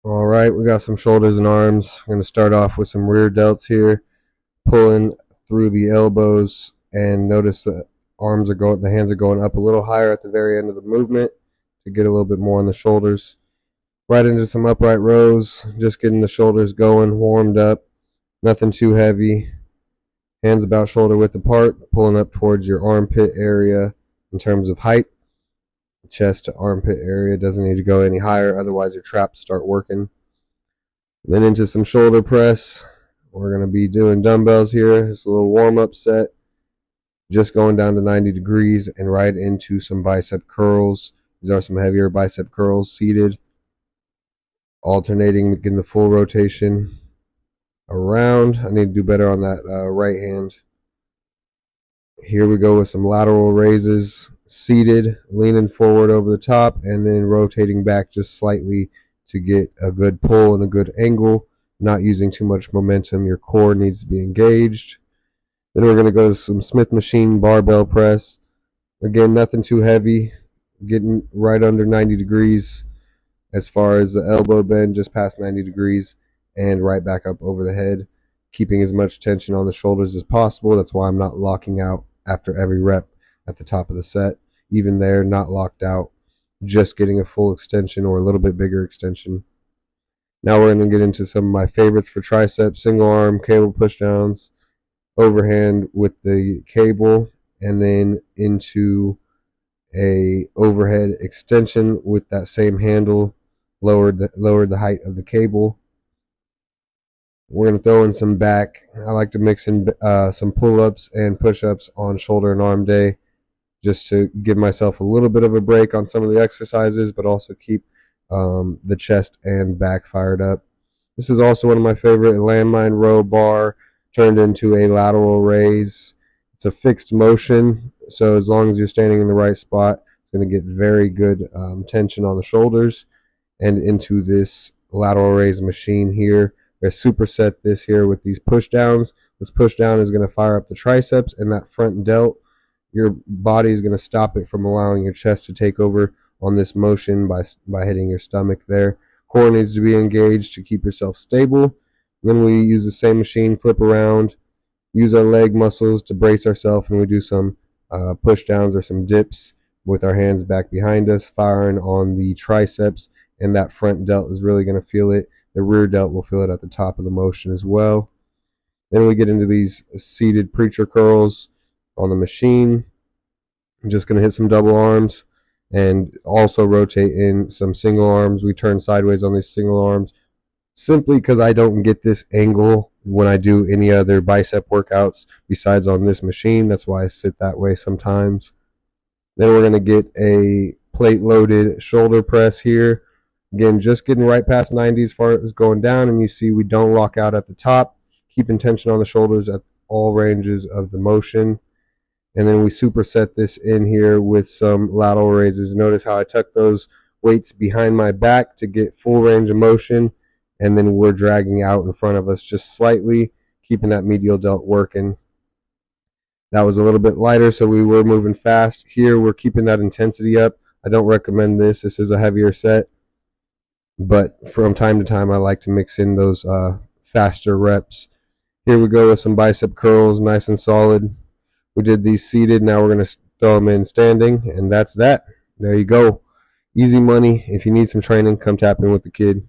All right, we got some shoulders and arms. We're going to start off with some rear delts here, pulling through the elbows, and notice the hands are going up a little higher at the very end of the movement to get a little bit more on the shoulders. Right into some upright rows, just getting the shoulders going, warmed up, nothing too heavy. Hands about shoulder width apart, pulling up towards your armpit area in terms of height. Chest to armpit area doesn't need to go any higher, otherwise your traps start working. Then into some shoulder press. We're going to be doing dumbbells here. It's a little warm-up set, just going down to 90 degrees and right into some bicep curls. These are some heavier bicep curls, seated, alternating, getting the full rotation around. I need to do better on that right hand. Here we go with some lateral raises, seated, leaning forward over the top, and then rotating back just slightly to get a good pull and a good angle, not using too much momentum. Your core needs to be engaged. Then we're going to go to some Smith machine barbell press. Again, nothing too heavy, getting right under 90 degrees as far as the elbow bend, just past 90 degrees, and right back up over the head, keeping as much tension on the shoulders as possible. That's why I'm not locking out after every rep at the top of the set. Even there, not locked out, just getting a full extension or a little bit bigger extension. Now we're going to get into some of my favorites for triceps: single arm cable pushdowns, overhand with the cable, and then into a overhead extension with that same handle, lowered the height of the cable. We're going to throw in some back. I like to mix in some pull-ups and push-ups on shoulder and arm day, just to give myself a little bit of a break on some of the exercises, but also keep the chest and back fired up. This is also one of my favorite, landmine row bar turned into a lateral raise. It's a fixed motion, so as long as you're standing in the right spot, it's going to get very good tension on the shoulders. And into this lateral raise machine here, we're going to superset this here with these push downs. This push down is going to fire up the triceps and that front delt. Your body is going to stop it from allowing your chest to take over on this motion by hitting your stomach there. Core needs to be engaged to keep yourself stable. Then we use the same machine, flip around, use our leg muscles to brace ourselves, and we do some push downs or some dips with our hands back behind us, firing on the triceps, and that front delt is really going to feel it. The rear delt will feel it at the top of the motion as well. Then we get into these seated preacher curls on the machine. I'm just going to hit some double arms and also rotate in some single arms. We turn sideways on these single arms simply because I don't get this angle when I do any other bicep workouts besides on this machine. That's why I sit that way sometimes. Then we're going to get a plate loaded shoulder press here. Again, just getting right past 90 as far as going down, and you see we don't lock out at the top, keeping tension on the shoulders at all ranges of the motion. And then we superset this in here with some lateral raises. Notice how I tuck those weights behind my back to get full range of motion, and then we're dragging out in front of us just slightly, keeping that medial delt working. That was a little bit lighter, so we were moving fast. Here we're keeping that intensity up. I don't recommend this. This is a heavier set, but from time to time I like to mix in those faster reps. Here we go with some bicep curls, nice and solid. We did these seated. Now we're going to throw them in standing, and that's that. There you go. Easy money. If you need some training, come tap in with the kid.